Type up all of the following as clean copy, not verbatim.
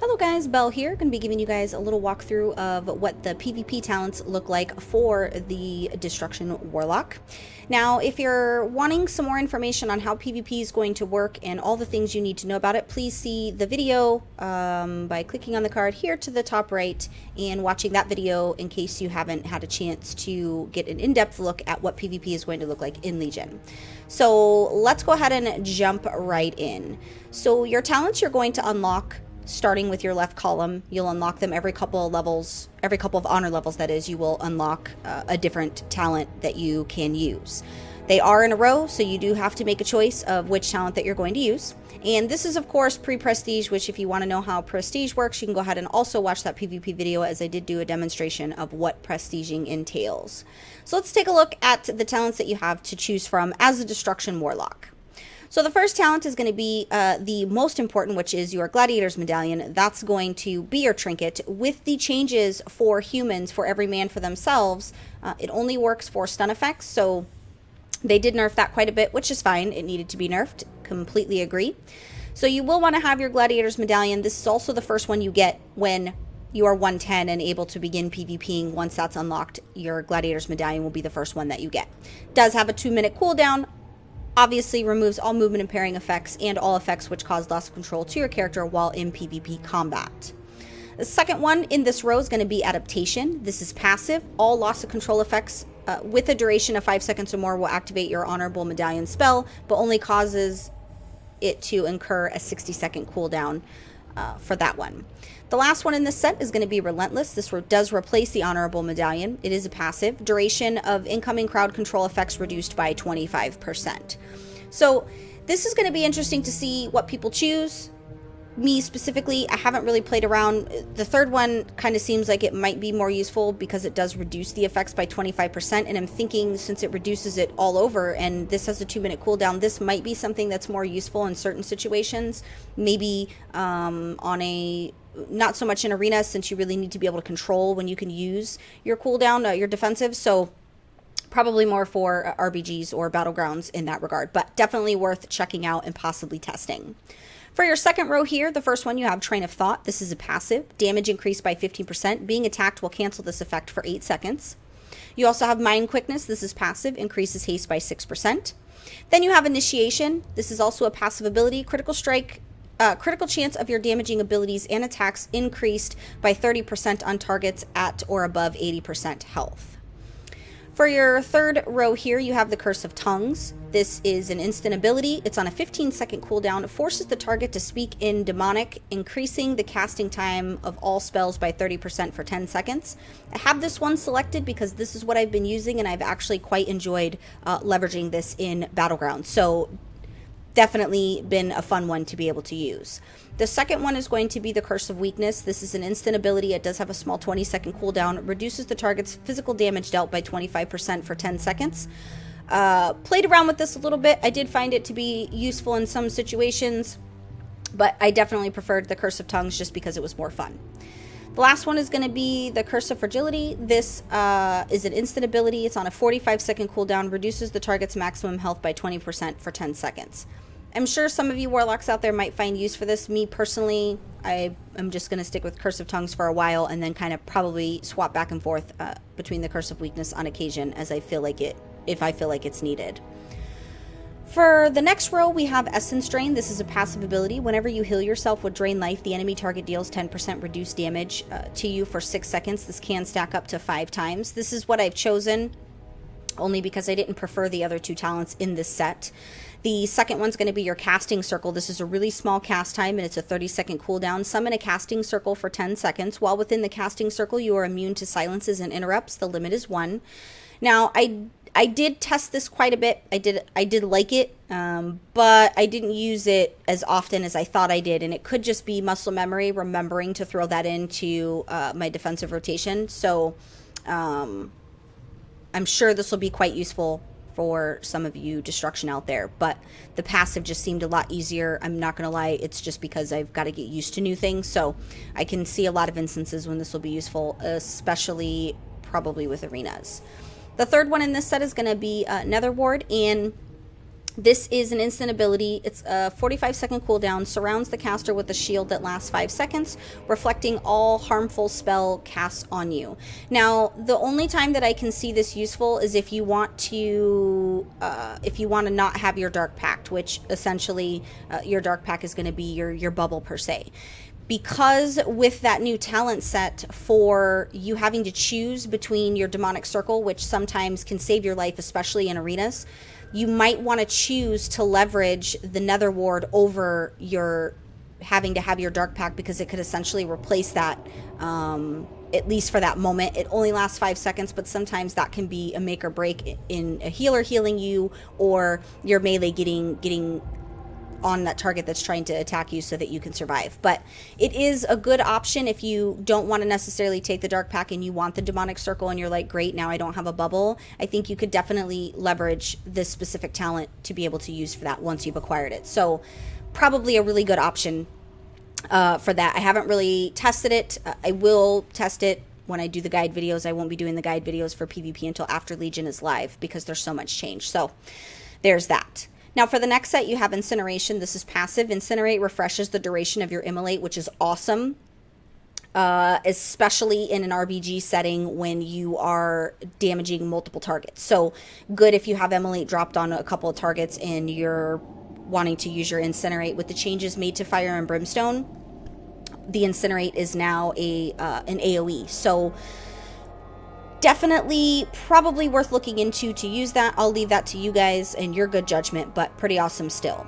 Hello guys, Belle here. Going to be giving you guys a little walkthrough of what the PvP talents look like for the Destruction Warlock. Now, if you're wanting some more information on how PvP is going to work and all the things you need to know about it, please see the video by clicking on the card here to the top right and watching that video in case you haven't had a chance to get an in-depth look at what PvP is going to look like in Legion. So let's go ahead and jump right in. So your talents you're going to unlock starting with your left column. You'll unlock them every couple of levels, every couple of honor levels, that is. You will unlock a different talent that you can use. They are in a row, so you do have to make a choice of which talent that you're going to use. And this is, of course, pre-prestige, which if you want to know how prestige works, you can go ahead and also watch that PvP video, as I did do a demonstration of what prestiging entails. So let's take a look at the talents that you have to choose from as a Destruction Warlock. So the first talent is going to be the most important, which is your Gladiator's Medallion. That's going to be your trinket. With the changes for humans, for every man for themselves, it only works for stun effects. So they did nerf that quite a bit, which is fine. It needed to be nerfed. Completely agree. So you will want to have your Gladiator's Medallion. This is also the first one you get when you are 110 and able to begin PvPing. Once that's unlocked, your Gladiator's Medallion will be the first one that you get. Does have a 2-minute cooldown. Obviously removes all movement and pairing effects and all effects which cause loss of control to your character while in PvP combat. The second one in this row is going to be Adaptation. This is passive. All loss of control effects with a duration of 5 seconds or more will activate your Honorable Medallion spell, but only causes it to incur a 60-second cooldown for that one. The last one in this set is going to be Relentless. This does replace the Honorable Medallion. It is a passive. Duration of incoming crowd control effects reduced by 25%. So this is going to be interesting to see what people choose. Me specifically, I haven't really played around. The third one kind of seems like it might be more useful because it does reduce the effects by 25%, and I'm thinking since it reduces it all over and this has a 2-minute cooldown, this might be something that's more useful in certain situations, maybe on a not so much in arena, since you really need to be able to control when you can use your cooldown, your defensive. So probably more for RBGs or battlegrounds in that regard, but definitely worth checking out and possibly testing. For your second row here, the first one you have Train of Thought. This is a passive. Damage increased by 15%. Being attacked will cancel this effect for 8 seconds. You also have Mind Quickness. This is passive. Increases haste by 6%. Then you have Initiation. This is also a passive ability. Critical Strike. Critical chance of your damaging abilities and attacks increased by 30% on targets at or above 80% health. For your third row here, you have the Curse of Tongues. This is an instant ability. It's on a 15-second cooldown. It forces the target to speak in Demonic, increasing the casting time of all spells by 30% for 10 seconds. I have this one selected because this is what I've been using, and I've actually quite enjoyed leveraging this in Battlegrounds. So definitely been a fun one to be able to use. The second one is going to be the Curse of Weakness. This is an instant ability. It does have a small 20-second cooldown. It reduces the target's physical damage dealt by 25% for 10 seconds. Played around with this a little bit. I did find it to be useful in some situations, but I definitely preferred the Curse of Tongues just because it was more fun. The last one is going to be the Curse of Fragility. This is an instant ability. It's on a 45-second cooldown. Reduces the target's maximum health by 20% for 10 seconds. I'm sure some of you Warlocks out there might find use for this. Me personally, I am just going to stick with Curse of Tongues for a while and then kind of probably swap back and forth between the Curse of Weakness on occasion as I feel like it, if I feel like it's needed. For the next row, we have Essence Drain. This is a passive ability. Whenever you heal yourself with Drain Life, the enemy target deals 10% reduced damage to you for 6 seconds. This can stack up to 5 times. This is what I've chosen only because I didn't prefer the other 2 talents in this set. The second one's going to be your Casting Circle. This is a really small cast time, and it's a 30-second cooldown. Summon a casting circle for 10 seconds. While within the casting circle, you are immune to silences and interrupts. The limit is 1. Now, I did test this quite a bit. I did like it, but I didn't use it as often as I thought I did, and it could just be muscle memory, remembering to throw that into my defensive rotation. So I'm sure this will be quite useful for some of you Destruction out there, but the passive just seemed a lot easier. I'm not gonna lie, it's just because I've got to get used to new things, so I can see a lot of instances when this will be useful, especially probably with arenas. The third one in this set is going to be Nether Ward, and This is an instant ability. It's a 45-second cooldown, surrounds the caster with a shield that lasts 5 seconds, reflecting all harmful spell casts on you. Now, the only time that I can see this useful is if you want to not have your Dark Pact, which essentially your Dark Pact is going to be your bubble per se. Because with that new talent set for you having to choose between your demonic circle, which sometimes can save your life, especially in arenas, you might want to choose to leverage the Nether Ward over your having to have your Dark Pact, because it could essentially replace that, at least for that moment. It only lasts 5 seconds, but sometimes that can be a make or break in a healer healing you, or your melee getting on that target that's trying to attack you so that you can survive. But it is a good option if you don't want to necessarily take the Dark Pack and you want the demonic circle and you're like, great, now I don't have a bubble. I think you could definitely leverage this specific talent to be able to use for that once you've acquired it. So probably a really good option for that. I haven't really tested it. I will test it when I do the guide videos. I won't be doing the guide videos for PvP until after Legion is live, because there's so much change. So there's that. Now for the next set, you have Incineration. This is passive. Incinerate refreshes the duration of your Immolate, which is awesome, especially in an RBG setting when you are damaging multiple targets. So good if you have Immolate dropped on a couple of targets and you're wanting to use your Incinerate. With the changes made to Fire and Brimstone, the Incinerate is now an AoE. So definitely probably worth looking into to use that. I'll leave that to you guys and your good judgment, but pretty awesome still.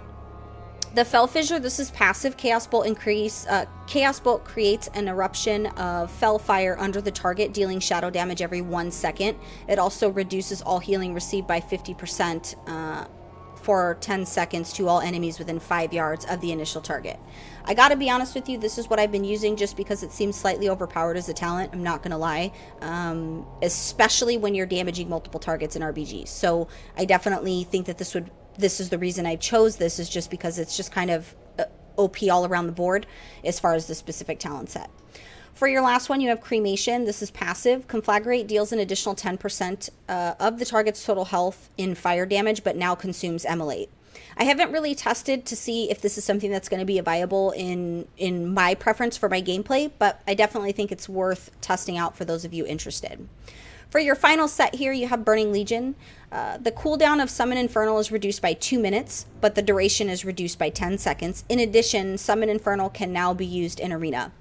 The Fell Fissure, this is passive. Chaos Bolt creates an eruption of fell fire under the target, dealing shadow damage every 1 second. It also reduces all healing received by 50% for 10 seconds to all enemies within 5 yards of the initial target. I gotta be honest with you, this is what I've been using just because it seems slightly overpowered as a talent. I'm not gonna lie, especially when you're damaging multiple targets in RBGs. So I definitely think that this is the reason I chose this, is just because it's just kind of OP all around the board as far as the specific talent set. For your last one, you have Cremation. This is passive. Conflagrate deals an additional 10% of the target's total health in fire damage, but now consumes Immolate. I haven't really tested to see if this is something that's going to be viable in my preference for my gameplay, but I definitely think it's worth testing out for those of you interested. For your final set here, you have Burning Legion. The cooldown of Summon Infernal is reduced by 2 minutes, but the duration is reduced by 10 seconds. In addition, Summon Infernal can now be used in Arena.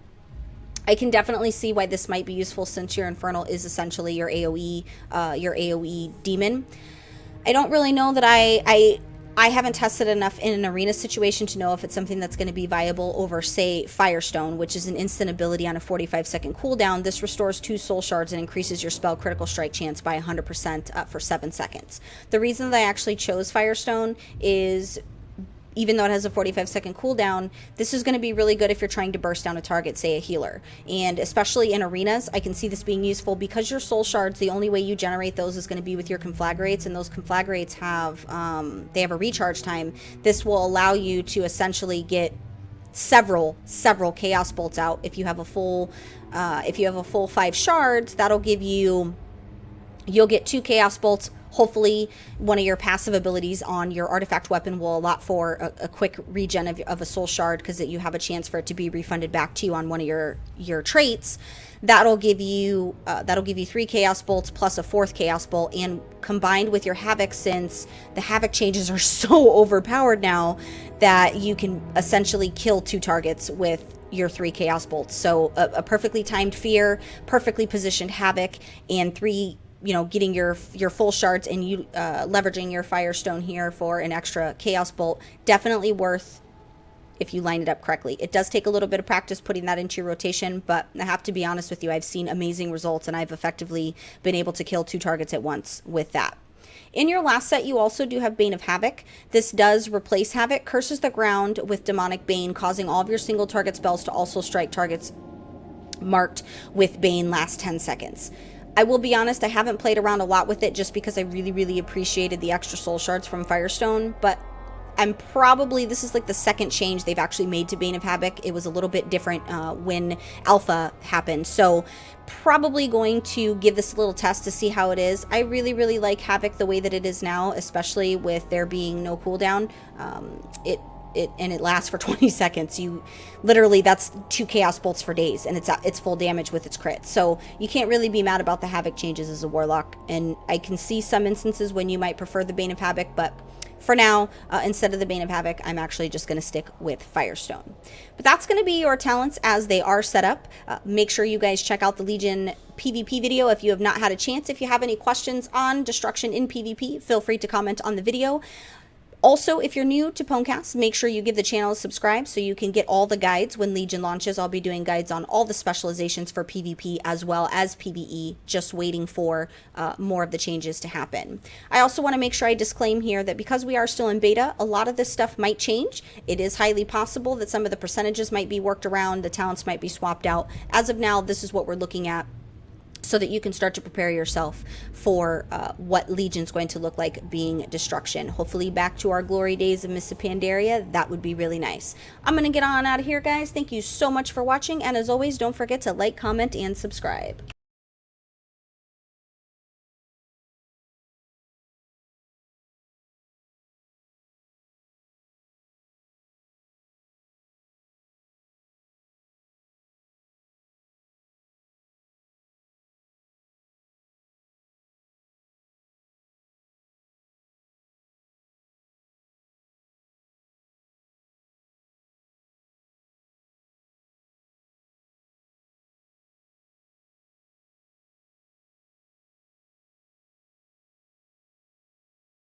I can definitely see why this might be useful, since your Infernal is essentially your AoE demon. I don't really know that I haven't tested enough in an arena situation to know if it's something that's going to be viable over, say, Firestone, which is an instant ability on a 45-second cooldown. This restores 2 soul shards and increases your spell critical strike chance by 100% for 7 seconds. The reason that I actually chose Firestone is, even though it has a 45-second cooldown, this is going to be really good if you're trying to burst down a target, say a healer. And especially in arenas, I can see this being useful because your soul shards, the only way you generate those is going to be with your conflagrates, and those conflagrates have they have a recharge time. This will allow you to essentially get several chaos bolts out. If you have a full 5 shards, that'll give you'll get 2 chaos bolts. Hopefully one of your passive abilities on your artifact weapon will allot for a quick regen of a soul shard, because you have a chance for it to be refunded back to you on one of your traits. That'll give you 3 chaos bolts plus a 4th chaos bolt, and combined with your havoc, since the havoc changes are so overpowered now that you can essentially kill 2 targets with your 3 chaos bolts. So a perfectly timed fear, perfectly positioned havoc, and 3, getting your full shards, and you leveraging your Firestone here for an extra chaos bolt. Definitely worth if you line it up correctly. It does take a little bit of practice putting that into your rotation, but I have to be honest with you, I've seen amazing results, and I've effectively been able to kill 2 targets at once with that. In your last set, you also do have Bane of Havoc. This does replace Havoc, curses the ground with Demonic Bane, causing all of your single target spells to also strike targets marked with Bane last 10 seconds. I will be honest, I haven't played around a lot with it just because I really, really appreciated the extra soul shards from Firestone, but this is like the second change they've actually made to Bane of Havoc. It was a little bit different when Alpha happened. So probably going to give this a little test to see how it is. I really, really like Havoc the way that it is now, especially with there being no cooldown. It lasts for 20 seconds. You literally, that's 2 chaos bolts for days, and it's full damage with its crit. So you can't really be mad about the Havoc changes as a Warlock. And I can see some instances when you might prefer the Bane of Havoc, but for now, instead of the Bane of Havoc, I'm actually just going to stick with Firestone. But that's going to be your talents as they are set up. Make sure you guys check out the Legion PvP video if you have not had a chance. If you have any questions on destruction in PvP, feel free to comment on the video. Also, if you're new to PWNCAST, make sure you give the channel a subscribe so you can get all the guides when Legion launches. I'll be doing guides on all the specializations for PvP as well as PvE, just waiting for more of the changes to happen. I also want to make sure I disclaim here that because we are still in beta, a lot of this stuff might change. It is highly possible that some of the percentages might be worked around, the talents might be swapped out. As of now, this is what we're looking at, so that you can start to prepare yourself for what Legion's going to look like being destruction. Hopefully back to our glory days of Miss Pandaria. That would be really nice. I'm going to get on out of here, guys. Thank you so much for watching, and as always, don't forget to like, comment, and subscribe.